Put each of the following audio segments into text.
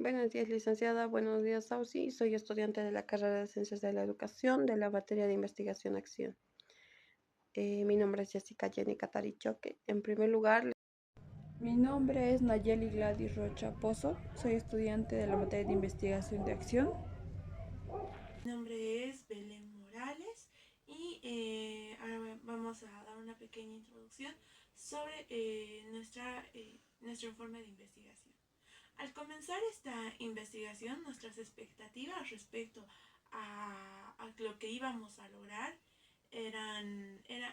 Buenos días, licenciada. Buenos días, Sausi. Soy estudiante de la carrera de Ciencias de la Educación de la materia de Investigación-Acción. Mi nombre es Jessica Jenny Catarichoque. En primer lugar, Mi nombre es Nayeli Gladys Rocha Pozo, soy estudiante de la materia de investigación de acción. Mi nombre es Belén Morales y ahora vamos a dar una pequeña introducción sobre nuestro informe de investigación. Al comenzar esta investigación, nuestras expectativas respecto a lo que íbamos a lograr era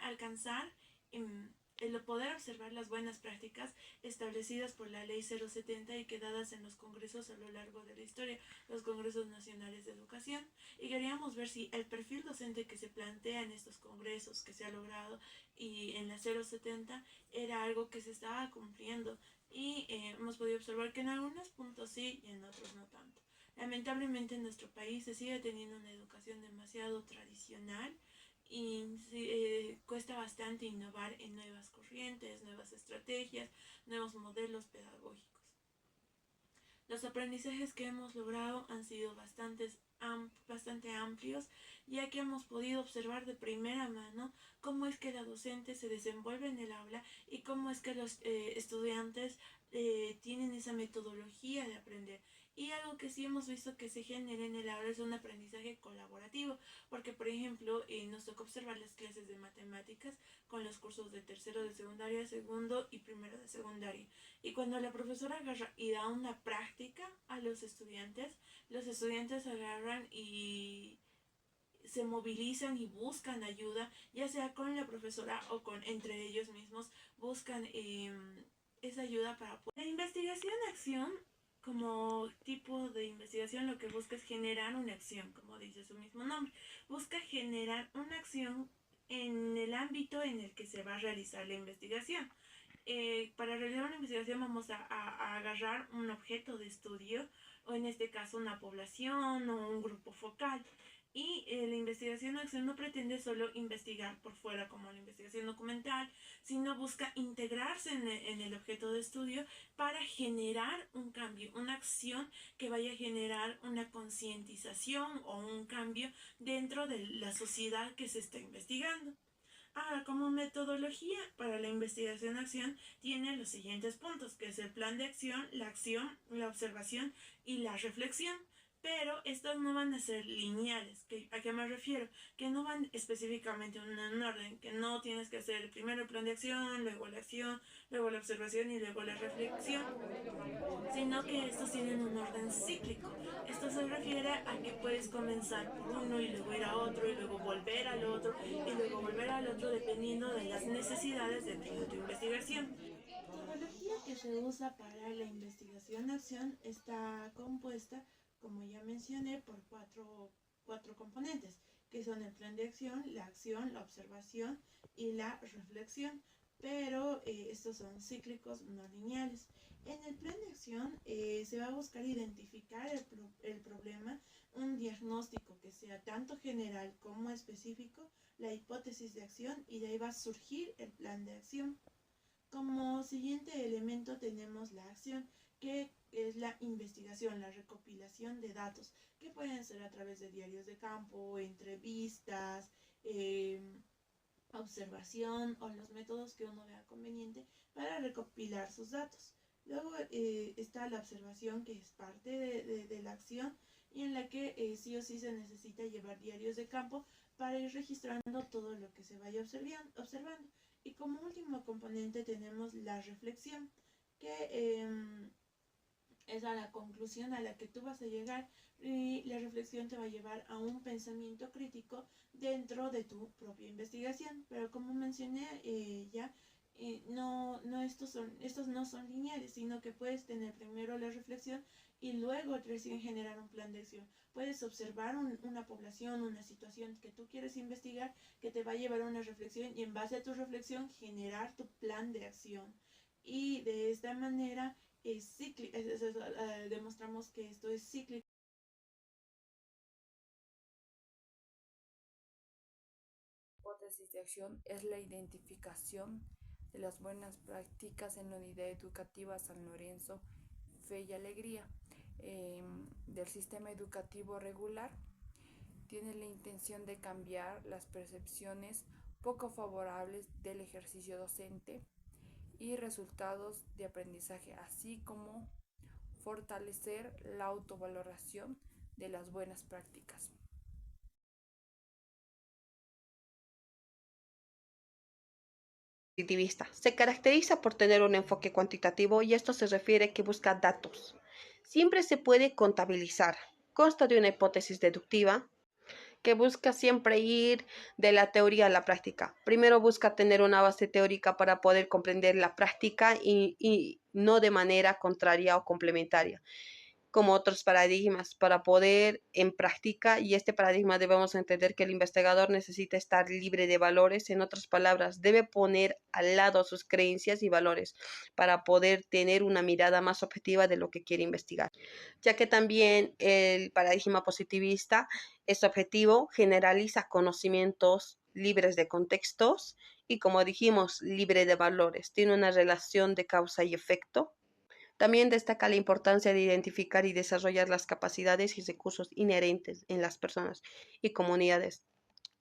alcanzar el poder observar las buenas prácticas establecidas por la Ley 070 y quedadas en los congresos a lo largo de la historia, los congresos nacionales de educación, y queríamos ver si el perfil docente que se plantea en estos congresos que se ha logrado y en la 070 era algo que se estaba cumpliendo, y hemos podido observar que en algunos puntos sí y en otros no tanto. Lamentablemente en nuestro país se sigue teniendo una educación demasiado tradicional y cuesta bastante innovar en nuevas corrientes, nuevas estrategias, nuevos modelos pedagógicos. Los aprendizajes que hemos logrado han sido bastante amplios, ya que hemos podido observar de primera mano cómo es que la docente se desenvuelve en el aula y cómo es que los estudiantes tienen esa metodología de aprender. Y algo que sí hemos visto que se genera en el aula es un aprendizaje colaborativo, porque por ejemplo nos toca observar las clases de matemáticas con los cursos de tercero de secundaria, segundo y primero de secundaria. Y cuando la profesora agarra y da una práctica a los estudiantes agarran y se movilizan y buscan ayuda, ya sea con la profesora o con entre ellos mismos, buscan esa ayuda para poder. La investigación-acción, como tipo de investigación, lo que busca es generar una acción, como dice su mismo nombre. Busca generar una acción en el ámbito en el que se va a realizar la investigación. Para realizar una investigación vamos a agarrar un objeto de estudio, o en este caso una población o un grupo focal. Y la investigación-acción no pretende solo investigar por fuera como la investigación documental, sino busca integrarse en el objeto de estudio para generar un cambio, una acción que vaya a generar una concientización o un cambio dentro de la sociedad que se está investigando. Ahora, como metodología para la investigación-acción, tiene los siguientes puntos, que es el plan de acción, la observación y la reflexión. Pero estos no van a ser lineales. ¿A qué me refiero? Que no van específicamente en un orden, que no tienes que hacer primero el plan de acción, luego la observación y luego la reflexión, sino que estos tienen un orden cíclico. Esto se refiere a que puedes comenzar por uno y luego ir a otro y luego volver al otro y luego volver al otro dependiendo de las necesidades dentro de tu investigación. La metodología que se usa para la investigación-acción está compuesta, como ya mencioné, por cuatro componentes, que son el plan de acción, la observación y la reflexión, pero estos son cíclicos no lineales. En el plan de acción se va a buscar identificar el problema, un diagnóstico que sea tanto general como específico, la hipótesis de acción, y de ahí va a surgir el plan de acción. Como siguiente elemento tenemos la acción, que es la investigación, la recopilación de datos, que pueden ser a través de diarios de campo, entrevistas, observación o los métodos que uno vea conveniente para recopilar sus datos. Luego está la observación, que es parte de la acción, y en la que sí o sí se necesita llevar diarios de campo para ir registrando todo lo que se vaya observando. Y como último componente tenemos la reflexión, que es a la conclusión a la que tú vas a llegar, y la reflexión te va a llevar a un pensamiento crítico dentro de tu propia investigación. Pero como mencioné ya, estos no son lineales, sino que puedes tener primero la reflexión y luego recién generar un plan de acción. Puedes observar una población, una situación que tú quieres investigar, que te va a llevar a una reflexión, y en base a tu reflexión generar tu plan de acción. Y de esta manera es cíclico, demostramos que esto es cíclico. La hipótesis de acción es la identificación de las buenas prácticas en la unidad educativa San Lorenzo, Fe y Alegría. del sistema educativo regular tiene la intención de cambiar las percepciones poco favorables del ejercicio docente y resultados de aprendizaje, así como fortalecer la autovaloración de las buenas prácticas. Positivista. Se caracteriza por tener un enfoque cuantitativo y esto se refiere que busca datos. Siempre se puede contabilizar. Consta de una hipótesis deductiva que busca siempre ir de la teoría a la práctica. Primero busca tener una base teórica para poder comprender la práctica y no de manera contraria o complementaria, como otros paradigmas, para poder en práctica, y este paradigma debemos entender que el investigador necesita estar libre de valores, en otras palabras, debe poner al lado sus creencias y valores para poder tener una mirada más objetiva de lo que quiere investigar, ya que también el paradigma positivista es objetivo, generaliza conocimientos libres de contextos y, como dijimos, libre de valores, tiene una relación de causa y efecto. También destaca la importancia de identificar y desarrollar las capacidades y recursos inherentes en las personas y comunidades.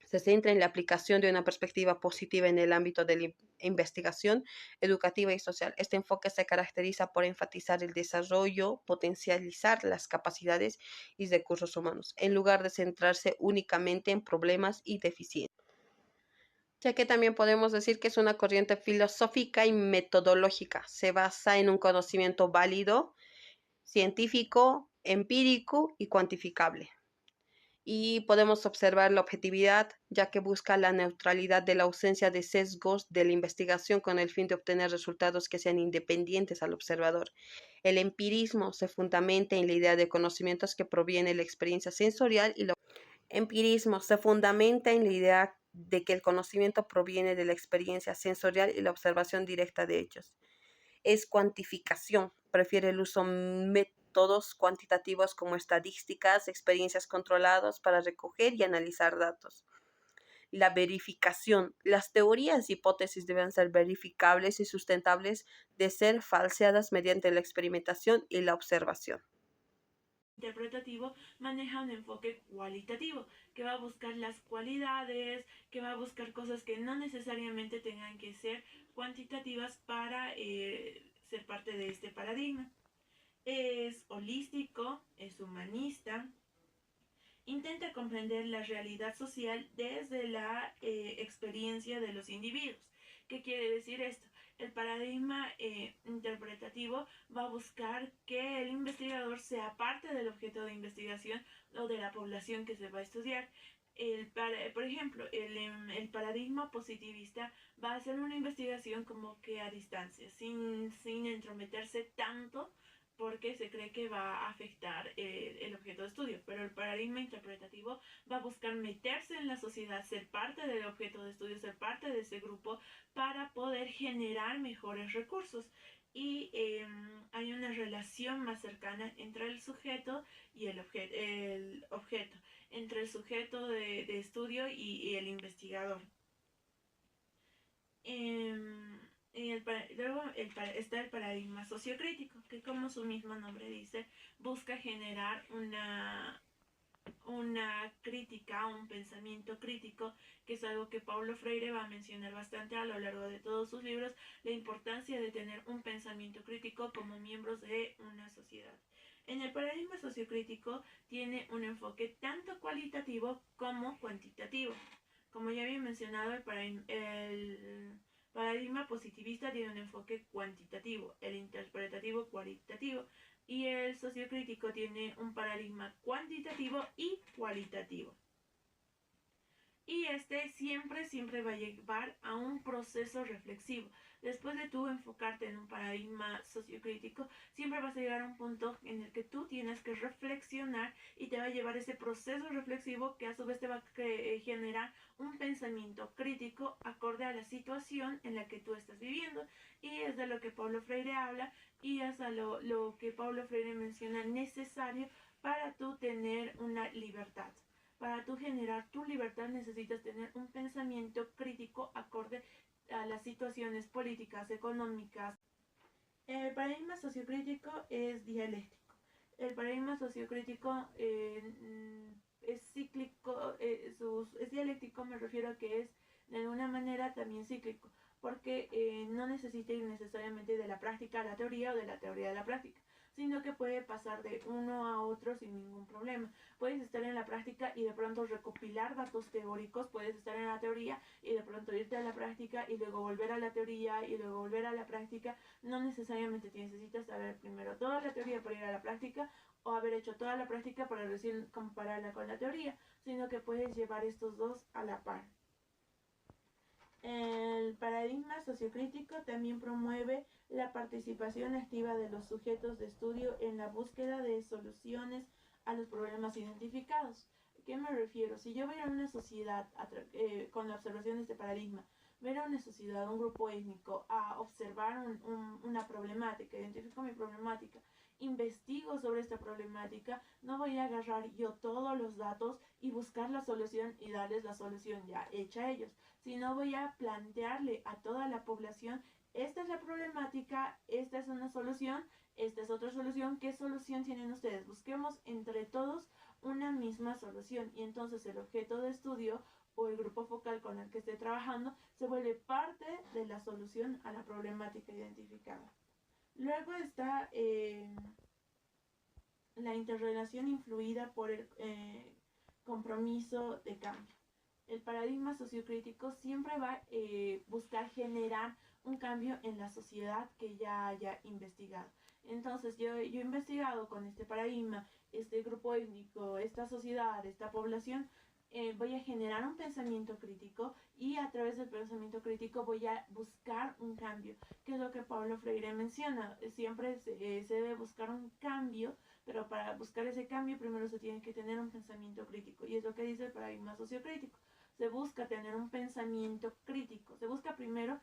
Se centra en la aplicación de una perspectiva positiva en el ámbito de la investigación educativa y social. Este enfoque se caracteriza por enfatizar el desarrollo, potencializar las capacidades y recursos humanos, en lugar de centrarse únicamente en problemas y deficiencias, ya que también podemos decir que es una corriente filosófica y metodológica. Se basa en un conocimiento válido, científico, empírico y cuantificable. Y podemos observar la objetividad, ya que busca la neutralidad de la ausencia de sesgos de la investigación con el fin de obtener resultados que sean independientes al observador. El empirismo se fundamenta en la idea de conocimientos que proviene de la experiencia sensorial y la empirismo se fundamenta en la idea de que el conocimiento proviene de la experiencia sensorial y la observación directa de hechos. Es cuantificación, prefiere el uso métodos cuantitativos como estadísticas, experiencias controladas para recoger y analizar datos. La verificación. Las teorías y hipótesis deben ser verificables y sustentables de ser falseadas mediante la experimentación y la observación. Interpretativo maneja un enfoque cualitativo, que va a buscar las cualidades, que va a buscar cosas que no necesariamente tengan que ser cuantitativas para ser parte de este paradigma. Es holístico, es humanista, intenta comprender la realidad social desde la experiencia de los individuos. ¿Qué quiere decir esto? El paradigma interpretativo va a buscar que el investigador sea parte del objeto de investigación o de la población que se va a estudiar. Por ejemplo, el paradigma positivista va a hacer una investigación como que a distancia, sin entrometerse tanto porque se cree que va a afectar el objeto de estudio, pero el paradigma interpretativo va a buscar meterse en la sociedad, ser parte del objeto de estudio, ser parte de ese grupo para poder generar mejores recursos. Y hay una relación más cercana entre el sujeto y el objeto, entre el sujeto de estudio y el investigador. Luego está el paradigma sociocrítico, que como su mismo nombre dice, busca generar una crítica, un pensamiento crítico, que es algo que Paulo Freire va a mencionar bastante a lo largo de todos sus libros, la importancia de tener un pensamiento crítico como miembros de una sociedad. En el paradigma sociocrítico tiene un enfoque tanto cualitativo como cuantitativo. Como ya había mencionado, el paradigma positivista tiene un enfoque cuantitativo, el interpretativo cualitativo, y el sociocrítico tiene un paradigma cuantitativo y cualitativo. Y este siempre va a llevar a un proceso reflexivo. Después de tú enfocarte en un paradigma sociocrítico, siempre vas a llegar a un punto en el que tú tienes que reflexionar y te va a llevar ese proceso reflexivo que a su vez te va a generar un pensamiento crítico acorde a la situación en la que tú estás viviendo. Y es de lo que Paulo Freire habla y es a lo que Paulo Freire menciona necesario para tú tener una libertad. Para tú generar tu libertad necesitas tener un pensamiento crítico acorde a las situaciones políticas, económicas. El paradigma sociocrítico es dialéctico. El paradigma sociocrítico es cíclico, es dialéctico, me refiero a que es de alguna manera también cíclico, porque no necesita ir necesariamente de la práctica a la teoría o de la teoría a la práctica, sino que puede pasar de uno a otro sin ningún problema. Puedes estar en la práctica y de pronto recopilar datos teóricos, puedes estar en la teoría y de pronto irte a la práctica y luego volver a la teoría y luego volver a la práctica. No necesariamente necesitas saber primero toda la teoría para ir a la práctica o haber hecho toda la práctica para recién compararla con la teoría, sino que puedes llevar estos dos a la par. El paradigma sociocrítico también promueve la participación activa de los sujetos de estudio en la búsqueda de soluciones a los problemas identificados. ¿A qué me refiero? Si yo voy a una sociedad con la observación de este paradigma, ver a una sociedad, un grupo étnico, a observar una problemática, identifico mi problemática, investigo sobre esta problemática, no voy a agarrar yo todos los datos y buscar la solución y darles la solución ya hecha a ellos, sino voy a plantearle a toda la población: esta es la problemática, esta es una solución, esta es otra solución, ¿qué solución tienen ustedes? Busquemos entre todos una misma solución, y entonces el objeto de estudio o el grupo focal con el que esté trabajando se vuelve parte de la solución a la problemática identificada. Luego está la interrelación influida por el compromiso de cambio. El paradigma sociocrítico siempre va a buscar generar un cambio en la sociedad que ya haya investigado. Entonces yo he investigado con este paradigma, este grupo étnico, esta sociedad, esta población, voy a generar un pensamiento crítico y a través del pensamiento crítico voy a buscar un cambio, que es lo que Paulo Freire menciona. Siempre se debe buscar un cambio, pero para buscar ese cambio primero se tiene que tener un pensamiento crítico, y es lo que dice el paradigma sociocrítico. Se busca tener un pensamiento crítico, se busca primero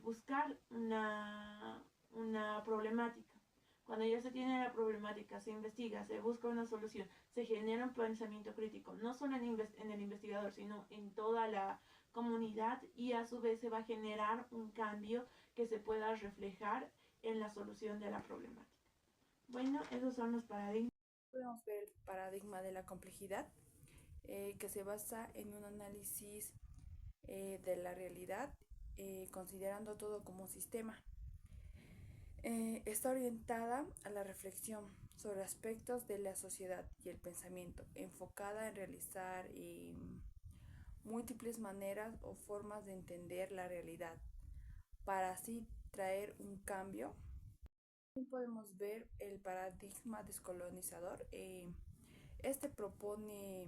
buscar una problemática. Cuando ya se tiene la problemática, se investiga, se busca una solución, se genera un pensamiento crítico, no solo en el investigador, sino en toda la comunidad, y a su vez se va a generar un cambio que se pueda reflejar en la solución de la problemática. Bueno, esos son los paradigmas. Podemos ver el paradigma de la complejidad, que se basa en un análisis de la realidad, considerando todo como un sistema. Está orientada a la reflexión sobre aspectos de la sociedad y el pensamiento, enfocada en realizar múltiples maneras o formas de entender la realidad, para así traer un cambio. También podemos ver el paradigma descolonizador. Este propone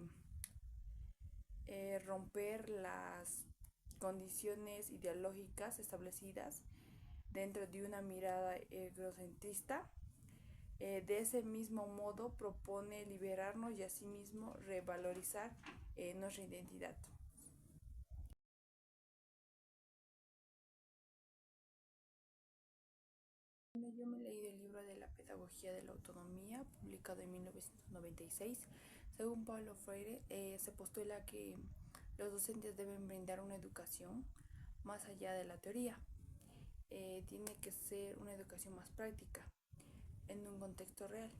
romper las condiciones ideológicas establecidas dentro de una mirada egocentrista. De ese mismo modo propone liberarnos y asimismo revalorizar nuestra identidad. Yo me he leído el libro de la pedagogía de la autonomía, publicado en 1996. Según Paulo Freire, se postula que los docentes deben brindar una educación más allá de la teoría. Tiene que ser una educación más práctica, en un contexto real.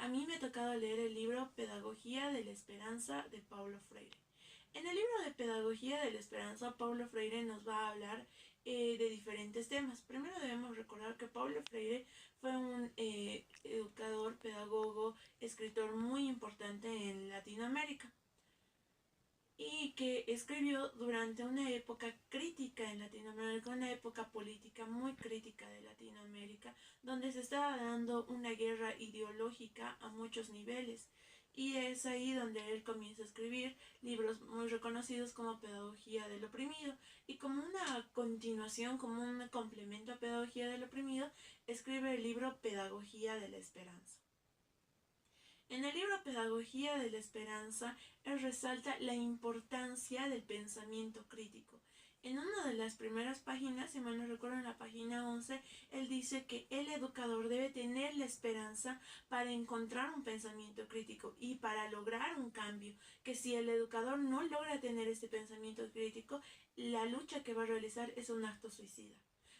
A mí me ha tocado leer el libro Pedagogía de la Esperanza de Paulo Freire. En el libro de Pedagogía de la Esperanza, Paulo Freire nos va a hablar de diferentes temas. Primero debemos recordar que Paulo Freire fue un educador, pedagogo, escritor muy importante en Latinoamérica, y que escribió durante una época crítica en Latinoamérica, una época política muy crítica de Latinoamérica, donde se estaba dando una guerra ideológica a muchos niveles. Y es ahí donde él comienza a escribir libros muy reconocidos como Pedagogía del Oprimido, y como una continuación, como un complemento a Pedagogía del Oprimido, escribe el libro Pedagogía de la Esperanza. En el libro Pedagogía de la Esperanza, él resalta la importancia del pensamiento crítico. En una de las primeras páginas, si mal no recuerdo, en la página 11, él dice que el educador debe tener la esperanza para encontrar un pensamiento crítico y para lograr un cambio, que si el educador no logra tener este pensamiento crítico, la lucha que va a realizar es un acto suicida.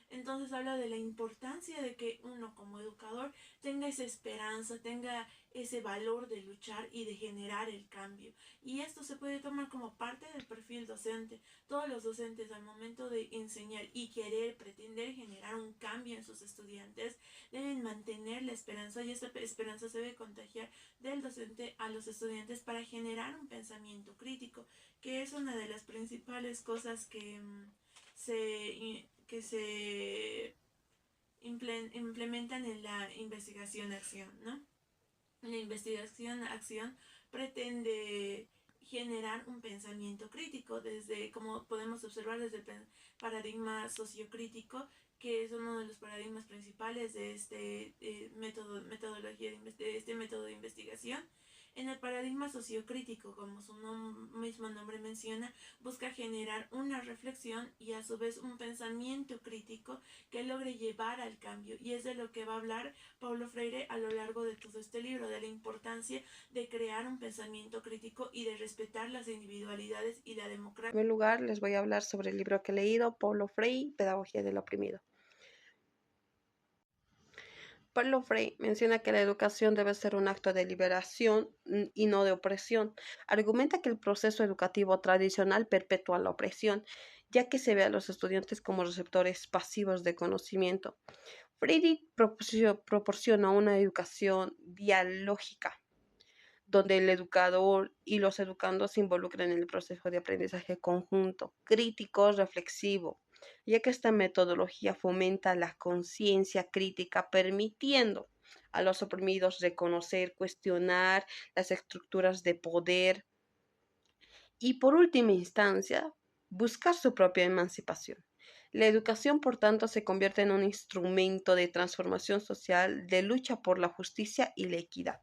Entonces habla de la importancia de que uno como educador tenga esa esperanza, tenga ese valor de luchar y de generar el cambio. Y esto se puede tomar como parte del perfil docente. Todos los docentes al momento de enseñar y querer, pretender generar un cambio en sus estudiantes, deben mantener la esperanza y esta esperanza se debe contagiar del docente a los estudiantes para generar un pensamiento crítico, que es una de las principales cosas que se implementan en la investigación-acción, ¿no? La investigación-acción pretende generar un pensamiento crítico, desde, como podemos observar, desde el paradigma sociocrítico, que es uno de los paradigmas principales de este de este método de investigación. En el paradigma sociocrítico, como su mismo nombre menciona, busca generar una reflexión y a su vez un pensamiento crítico que logre llevar al cambio. Y es de lo que va a hablar Paulo Freire a lo largo de todo este libro, de la importancia de crear un pensamiento crítico y de respetar las individualidades y la democracia. En primer lugar, les voy a hablar sobre el libro que he leído, Paulo Freire, Pedagogía del Oprimido. Paulo Freire menciona que la educación debe ser un acto de liberación y no de opresión. Argumenta que el proceso educativo tradicional perpetúa la opresión, ya que se ve a los estudiantes como receptores pasivos de conocimiento. Freire proporciona una educación dialógica, donde el educador y los educandos se involucran en el proceso de aprendizaje conjunto, crítico, reflexivo, ya que esta metodología fomenta la conciencia crítica, permitiendo a los oprimidos reconocer, cuestionar las estructuras de poder y, por última instancia, buscar su propia emancipación. La educación, por tanto, se convierte en un instrumento de transformación social, de lucha por la justicia y la equidad.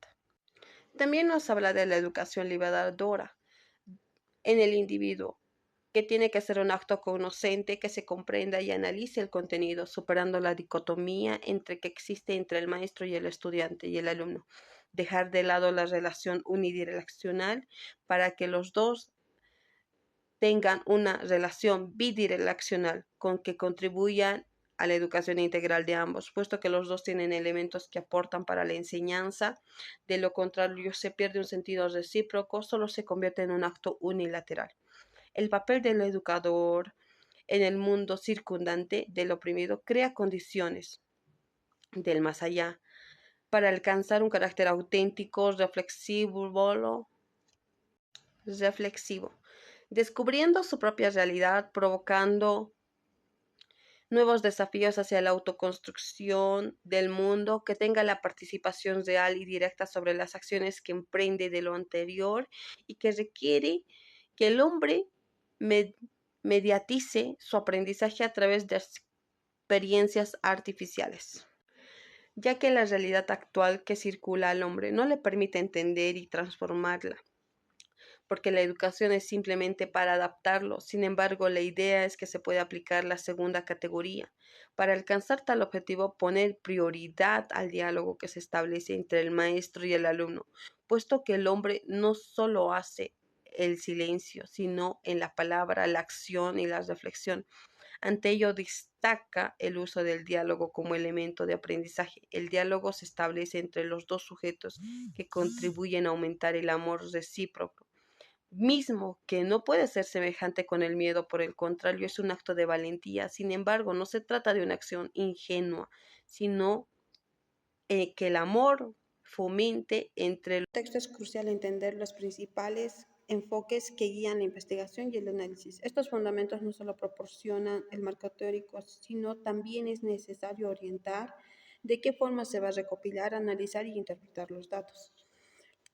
También nos habla de la educación liberadora en el individuo, que tiene que ser un acto cognoscente que se comprenda y analice el contenido, superando la dicotomía que existe entre el maestro y el estudiante y el alumno. Dejar de lado la relación unidireccional para que los dos tengan una relación bidireccional con que contribuyan a la educación integral de ambos, puesto que los dos tienen elementos que aportan para la enseñanza. De lo contrario, se pierde un sentido recíproco, solo se convierte en un acto unilateral. El papel del educador en el mundo circundante del oprimido crea condiciones del más allá para alcanzar un carácter auténtico, reflexivo, descubriendo su propia realidad, provocando nuevos desafíos hacia la autoconstrucción del mundo, que tenga la participación real y directa sobre las acciones que emprende de lo anterior y que requiere que el hombre mediatice su aprendizaje a través de experiencias artificiales, ya que la realidad actual que circula al hombre no le permite entender y transformarla, porque la educación es simplemente para adaptarlo. Sin embargo, la idea es que se puede aplicar la segunda categoría. Para alcanzar tal objetivo, poner prioridad al diálogo que se establece entre el maestro y el alumno, puesto que el hombre no solo hace el silencio, sino en la palabra, la acción y la reflexión. Ante ello destaca el uso del diálogo como elemento de aprendizaje. El diálogo se establece entre los dos sujetos que contribuyen a aumentar el amor recíproco, mismo que no puede ser semejante con el miedo, por el contrario, es un acto de valentía. Sin embargo, no se trata de una acción ingenua, sino que el amor fomente entre los textos. Es crucial entender los principales enfoques que guían la investigación y el análisis. Estos fundamentos no solo proporcionan el marco teórico, sino también es necesario orientar de qué forma se va a recopilar, analizar y interpretar los datos.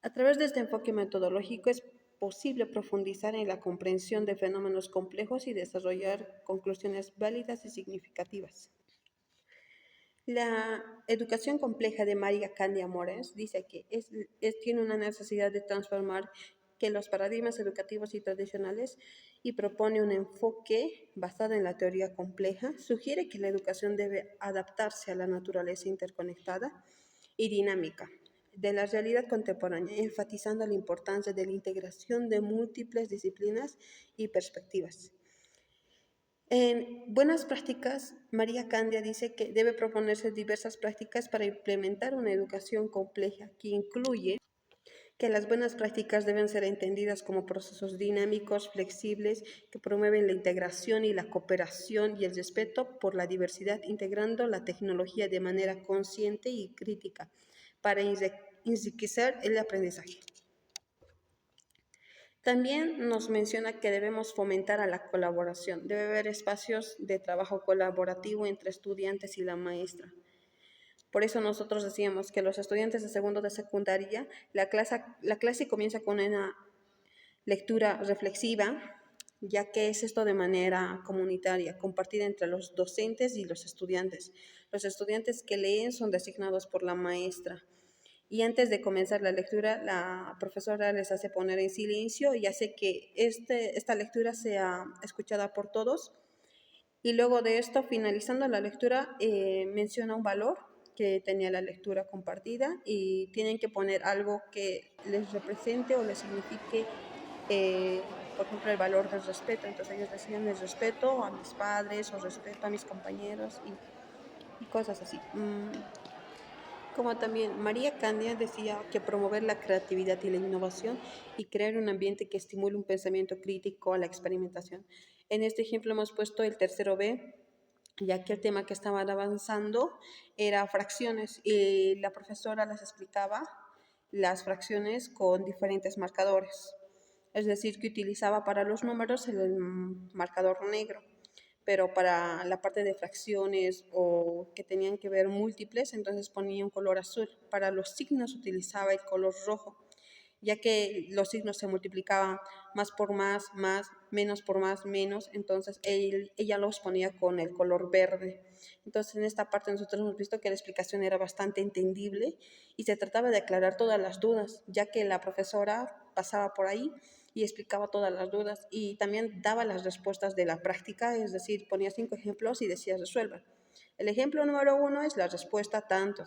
A través de este enfoque metodológico es posible profundizar en la comprensión de fenómenos complejos y desarrollar conclusiones válidas y significativas. La educación compleja de María Candia Mores dice que tiene una necesidad de transformar que los paradigmas educativos y tradicionales y propone un enfoque basado en la teoría compleja. Sugiere que la educación debe adaptarse a la naturaleza interconectada y dinámica de la realidad contemporánea, enfatizando la importancia de la integración de múltiples disciplinas y perspectivas. En buenas prácticas, María Candia dice que debe proponerse diversas prácticas para implementar una educación compleja que incluye que las buenas prácticas deben ser entendidas como procesos dinámicos, flexibles, que promueven la integración y la cooperación y el respeto por la diversidad, integrando la tecnología de manera consciente y crítica para enriquecer el aprendizaje. También nos menciona que debemos fomentar a la colaboración. Debe haber espacios de trabajo colaborativo entre estudiantes y la maestra. Por eso nosotros decíamos que los estudiantes de segundo de secundaria, la clase comienza con una lectura reflexiva, ya que es esto de manera comunitaria, compartida entre los docentes y los estudiantes. Los estudiantes que leen son designados por la maestra. Y antes de comenzar la lectura, la profesora les hace poner en silencio y hace que esta lectura sea escuchada por todos. Y luego de esto, finalizando la lectura, menciona un valor que tenía la lectura compartida y tienen que poner algo que les represente o les signifique, por ejemplo, el valor del respeto. Entonces ellos decían el respeto a mis padres o respeto a mis compañeros y cosas así. Como también María Candia decía que promover la creatividad y la innovación y crear un ambiente que estimule un pensamiento crítico a la experimentación. En este ejemplo hemos puesto el tercero B, ya que el tema que estaban avanzando era fracciones y la profesora les explicaba las fracciones con diferentes marcadores. Es decir, que utilizaba para los números el marcador negro, pero para la parte de fracciones o que tenían que ver múltiples, entonces ponía un color azul. Para los signos utilizaba el color rojo, ya que los signos se multiplicaban más por más, menos por más, menos, entonces ella los ponía con el color verde. Entonces en esta parte nosotros hemos visto que la explicación era bastante entendible y se trataba de aclarar todas las dudas, ya que la profesora pasaba por ahí y explicaba todas las dudas y también daba las respuestas de la práctica, es decir, ponía 5 ejemplos y decía resuelvan. El ejemplo número 1 es la respuesta tanto,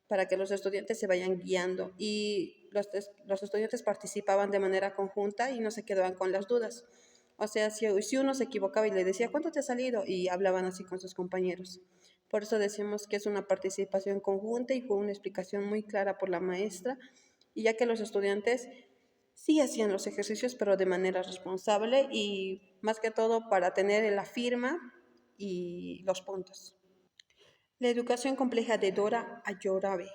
para que los estudiantes se vayan guiando y los estudiantes participaban de manera conjunta y no se quedaban con las dudas. O sea, si uno se equivocaba y le decía, ¿cuánto te ha salido? Y hablaban así con sus compañeros. Por eso decimos que es una participación conjunta y fue una explicación muy clara por la maestra, y ya que los estudiantes sí hacían los ejercicios, pero de manera responsable y más que todo para tener la firma y los puntos. La educación compleja de Dora Ayorabe.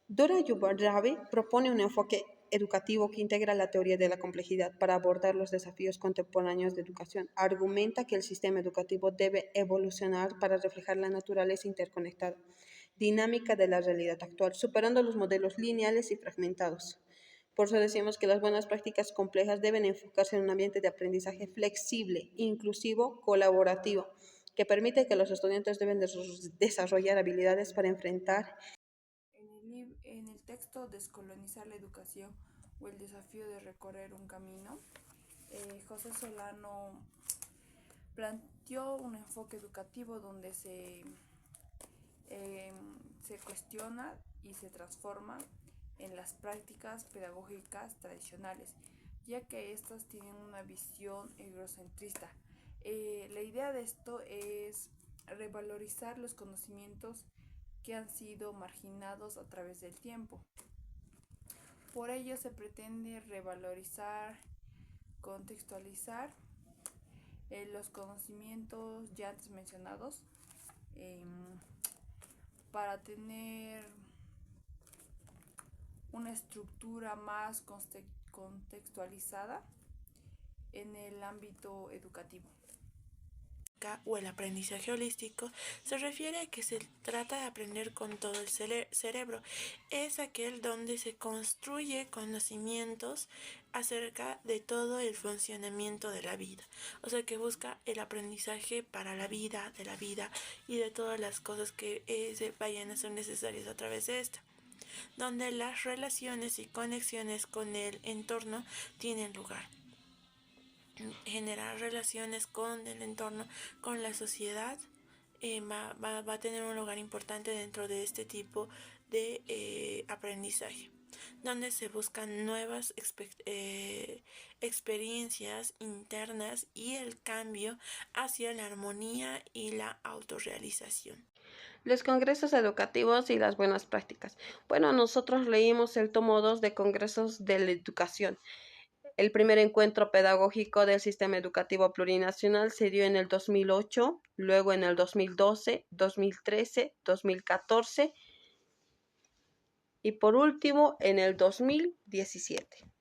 Dora Ayorabe propone un enfoque educativo que integra la teoría de la complejidad para abordar los desafíos contemporáneos de educación. Argumenta que el sistema educativo debe evolucionar para reflejar la naturaleza interconectada, dinámica de la realidad actual, superando los modelos lineales y fragmentados. Por eso decimos que las buenas prácticas complejas deben enfocarse en un ambiente de aprendizaje flexible, inclusivo, colaborativo, que permite que los estudiantes deben desarrollar habilidades para enfrentar. En el texto Descolonizar la educación o el desafío de recorrer un camino, José Solano planteó un enfoque educativo donde se cuestiona y se transforma en las prácticas pedagógicas tradicionales, ya que estas tienen una visión egocentrista. La idea de esto es revalorizar los conocimientos que han sido marginados a través del tiempo. Por ello se pretende revalorizar, contextualizar los conocimientos ya antes mencionados, para tener una estructura más contextualizada en el ámbito educativo. O el aprendizaje holístico se refiere a que se trata de aprender con todo el cerebro. Es aquel donde se construye conocimientos acerca de todo el funcionamiento de la vida. O sea, que busca el aprendizaje para la vida, de la vida y de todas las cosas que se vayan a ser necesarias a través de esta, donde las relaciones y conexiones con el entorno tienen lugar. Generar relaciones con el entorno, con la sociedad, va a tener un lugar importante dentro de este tipo de aprendizaje. donde se buscan nuevas experiencias internas y el cambio hacia la armonía y la autorrealización. Los congresos educativos y las buenas prácticas. Bueno, nosotros leímos el tomo 2 de Congresos de la Educación. El primer encuentro pedagógico del sistema educativo plurinacional se dio en el 2008, luego en el 2012, 2013, 2014 y por último en el 2017.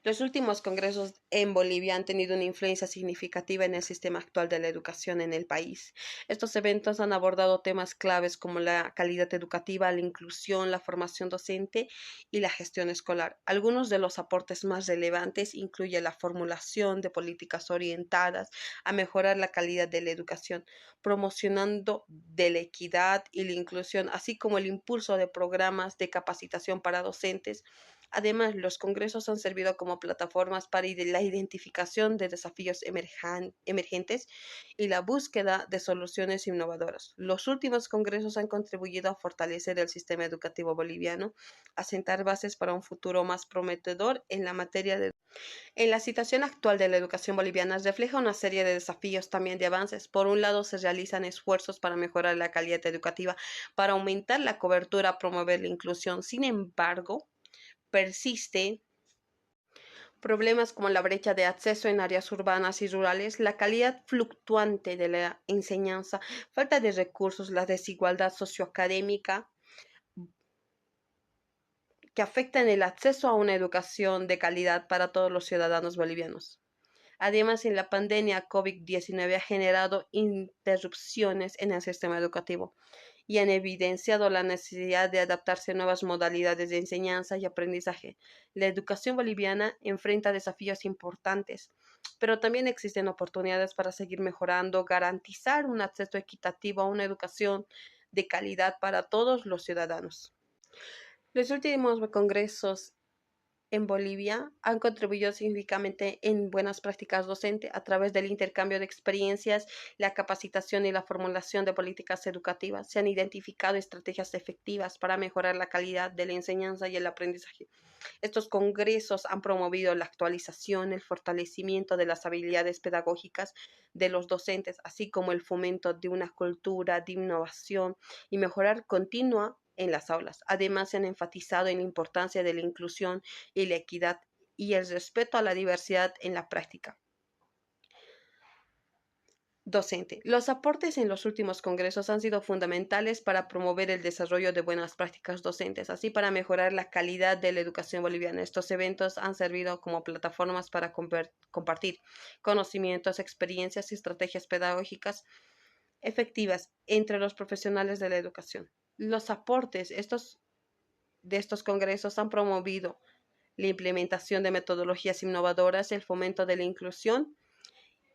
Los últimos congresos en Bolivia han tenido una influencia significativa en el sistema actual de la educación en el país. Estos eventos han abordado temas claves como la calidad educativa, la inclusión, la formación docente y la gestión escolar. Algunos de los aportes más relevantes incluyen la formulación de políticas orientadas a mejorar la calidad de la educación, promocionando de la equidad y la inclusión, así como el impulso de programas de capacitación para docentes. Además, los congresos han servido como plataformas para la identificación de desafíos emergentes y la búsqueda de soluciones innovadoras. Los últimos congresos han contribuido a fortalecer el sistema educativo boliviano, a sentar bases para un futuro más prometedor en la materia de... En la situación actual de la educación boliviana refleja una serie de desafíos, también de avances. Por un lado, se realizan esfuerzos para mejorar la calidad educativa, para aumentar la cobertura, promover la inclusión. Sin embargo, persiste problemas como la brecha de acceso en áreas urbanas y rurales, la calidad fluctuante de la enseñanza, falta de recursos, la desigualdad socioacadémica que afectan el acceso a una educación de calidad para todos los ciudadanos bolivianos. Además, en la pandemia COVID-19 ha generado interrupciones en el sistema educativo y han evidenciado la necesidad de adaptarse a nuevas modalidades de enseñanza y aprendizaje. La educación boliviana enfrenta desafíos importantes, pero también existen oportunidades para seguir mejorando, garantizar un acceso equitativo a una educación de calidad para todos los ciudadanos. Los últimos congresos en Bolivia han contribuido significativamente en buenas prácticas docentes a través del intercambio de experiencias, la capacitación y la formulación de políticas educativas. Se han identificado estrategias efectivas para mejorar la calidad de la enseñanza y el aprendizaje. Estos congresos han promovido la actualización, el fortalecimiento de las habilidades pedagógicas de los docentes, así como el fomento de una cultura de innovación y mejorar continua en las aulas. Además, se han enfatizado en la importancia de la inclusión y la equidad y el respeto a la diversidad en la práctica docente. Los aportes en los últimos congresos han sido fundamentales para promover el desarrollo de buenas prácticas docentes, así para mejorar la calidad de la educación boliviana. Estos eventos han servido como plataformas para compartir conocimientos, experiencias y estrategias pedagógicas efectivas entre los profesionales de la educación. Los aportes de estos congresos han promovido la implementación de metodologías innovadoras, el fomento de la inclusión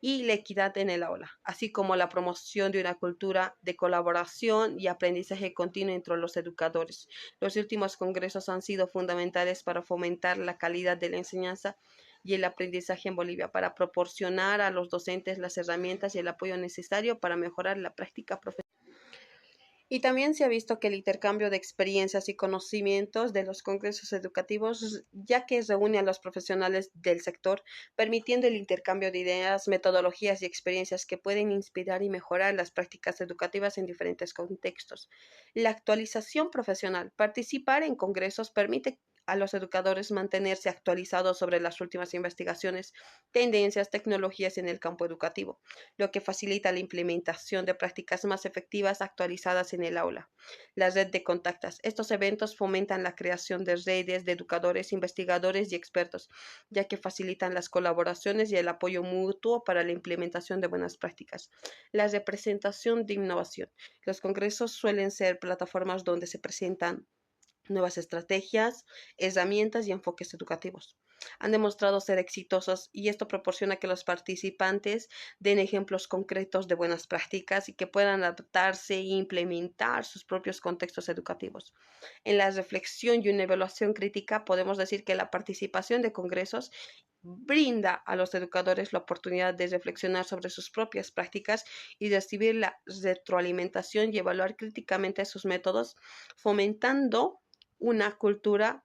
y la equidad en el aula, así como la promoción de una cultura de colaboración y aprendizaje continuo entre los educadores. Los últimos congresos han sido fundamentales para fomentar la calidad de la enseñanza y el aprendizaje en Bolivia, para proporcionar a los docentes las herramientas y el apoyo necesario para mejorar la práctica profesional. Y también se ha visto que el intercambio de experiencias y conocimientos de los congresos educativos, ya que reúne a los profesionales del sector, permitiendo el intercambio de ideas, metodologías y experiencias que pueden inspirar y mejorar las prácticas educativas en diferentes contextos. La actualización profesional. Participar en congresos permite a los educadores mantenerse actualizados sobre las últimas investigaciones, tendencias, tecnologías en el campo educativo, lo que facilita la implementación de prácticas más efectivas actualizadas en el aula. La red de contactos. Estos eventos fomentan la creación de redes de educadores, investigadores y expertos, ya que facilitan las colaboraciones y el apoyo mutuo para la implementación de buenas prácticas. La representación de innovación. Los congresos suelen ser plataformas donde se presentan nuevas estrategias, herramientas y enfoques educativos. Han demostrado ser exitosos y esto proporciona que los participantes den ejemplos concretos de buenas prácticas y que puedan adaptarse e implementar sus propios contextos educativos. En la reflexión y una evaluación crítica podemos decir que la participación de congresos brinda a los educadores la oportunidad de reflexionar sobre sus propias prácticas y recibir la retroalimentación y evaluar críticamente sus métodos, fomentando una cultura